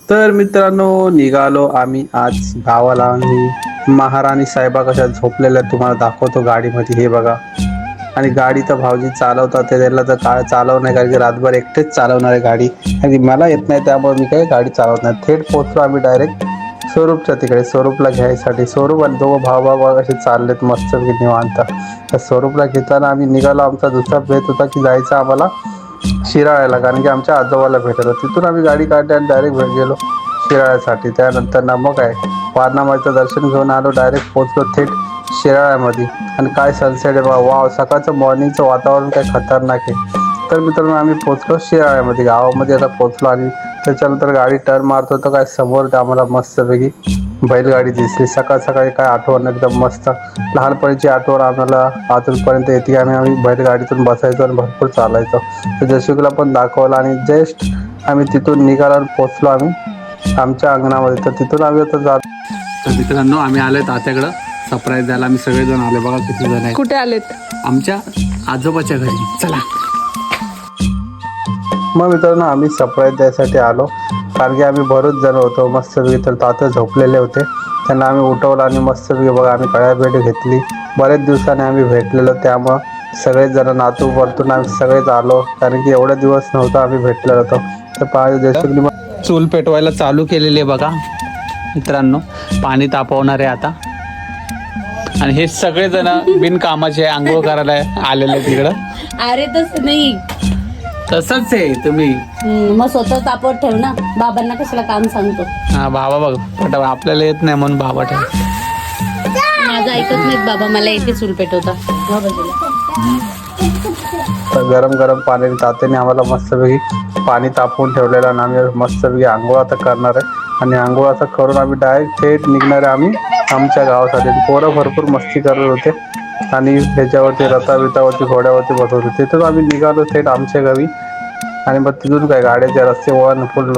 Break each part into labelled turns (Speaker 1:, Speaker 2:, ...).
Speaker 1: तर मित्रांनो, निघालो आम्ही आज गावाला आणि महाराणी साहेबा कशा झोपलेल्या तुम्हाला दाखवतो गाडीमध्ये. हे बघा. आणि गाडी तर भाऊजी चालवतात, ते त्याला तर काय चालव नाही, कारण की रातभर एकटेच चालवणार आहे गाडी. आणि मला येत नाही त्यामुळे मी काही गाडी चालवत नाही. थेट पोहोचलो आम्ही डायरेक्ट स्वरूपच्या तिकडे, स्वरूपला घ्यायसाठी. स्वरूप आणि दोघं भाऊ असे चाललेत मस्त निवांत. तर स्वरूपला घेताना आम्ही निघालो. आमचा दुसरा बेत होता की जायचं आम्हाला शिराळ्याला, कारण की आमच्या आजोबाला भेटलं. तिथून आम्ही गाडी काढली आणि डायरेक्ट गेलो शिराळ्यासाठी. त्यानंतर ना मग काय वारणामाईचं दर्शन घेऊन आलो, डायरेक्ट पोहोचलो थेट शिराळ्यामध्ये. आणि काय सनसेट आहे बा, वाव! सकाळचं मॉर्निंगचं वातावरण काय खतरनाक आहे. तर मित्रांनो आम्ही पोहोचलो शिराळ्यामध्ये, गावामध्ये आता पोहोचलो. आणि त्याच्यानंतर गाडी टर्न मारत होतो, काय समोर आम्हाला मस्तपैकी बैलगाडी दिसली. सकाळ सकाळी काय आठवण, एकदम मस्त लहानपणीची आठवण आम्हाला अजूनपर्यंत येते. आम्ही बैलगाडीतून बसायचो आणि भरपूर चालायचो. तर जशिकला पण दाखवलं. आणि जस्ट आम्ही तिथून निघालो आणि पोचलो आम्ही आमच्या अंगणामध्ये. तर तिथून आम्ही आता जात. तर मित्रांनो आम्ही आलोय तात्याकडं सरप्राईज द्यायला. आम्ही सगळेजण आले, बघा किती जण आहे.
Speaker 2: कुठे आलेत?
Speaker 1: आमच्या आजोबाच्या घरी. चला मग मित्रांनो आम्ही सरप्राईज द्यायसाठी आलो, कारण की आम्ही बरेच जण होतो मस्तपैकी. तर तात्या झोपलेले होते, त्यांना आम्ही उठवलं आणि मस्तपैकी बघा आम्ही कळ्या भेट घेतली. बरेच दिवसाने आम्ही भेटलेलो, त्यामुळं सगळेच जण नातू परतून आम्ही सगळेच आलो, कारण की एवढे दिवस नव्हता आम्ही भेटलेलो होतो. तर पाहिजे चूल पेटवायला चालू केलेली आहे बघा मित्रांनो. पाणी तापवणार आहे आता. आणि हे सगळेजण बिनकामाचे आंघोळ करायला आलेले तिकडं.
Speaker 2: अरे तसं नाही,
Speaker 1: तसंच आहे तुम्ही.
Speaker 2: मग स्वतः तापवत ठेव ना, बाबांना कशाला काम सांगतो.
Speaker 1: हा बाबा बघ पटव, आपल्याला येत नाही म्हणून बाबा ठेव.
Speaker 2: माझं ऐकत नाहीत बाबा, मला येते चूल पेटवता.
Speaker 1: तर गरम गरम पाणी तात्याने आम्हाला मस्तपैकी पाणी तापवून ठेवलेलं आणि आम्ही मस्तपैकी आंघोळ आता करणार आहे. आणि आंघोळ आता करून आम्ही डायरेक्ट थेट निघणार आहे आम्ही आमच्या गावासाठी. पोरं भरपूर मस्ती करत होते आणि ह्याच्यावरती रथाबितावरती घोड्यावरती बसत होते. तिथून आम्ही निघालो थेट आमच्या गावी. आणि मग तिथून काय गाड्याच्या रस्ते वन फुल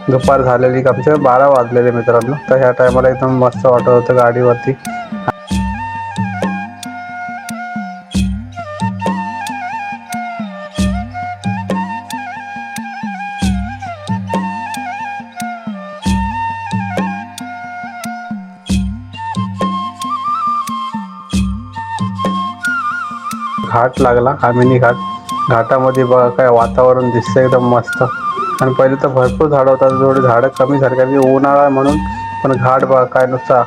Speaker 1: दुपार झालेली, आमच्या 12 वाजलेले मित्रांनो. तर ह्या टायमाला एकदम मस्त वाटत होतं गाडीवरती. घाट लागला आमिनी घाट. घाटामध्ये बघा काय वातावरण दिसतं एकदम मस्त. आणि पहिले तर भरपूर झाडं होतात, थोडी झाडं कमी झाली आणि उन्हाळा म्हणून. पण घाट बघा काय नुसता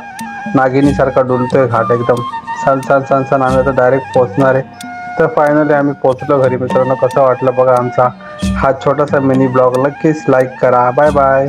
Speaker 1: नागिनीसारखा डुलतोय घाट एकदम. सण आम्ही आता डायरेक्ट पोहोचणार आहे. तर फायनली आम्ही पोहोचलो घरी मित्रांनो. कसं वाटलं बघा आमचा हा छोटासा मिनी ब्लॉग. नक्कीच लाईक करा. Bye bye.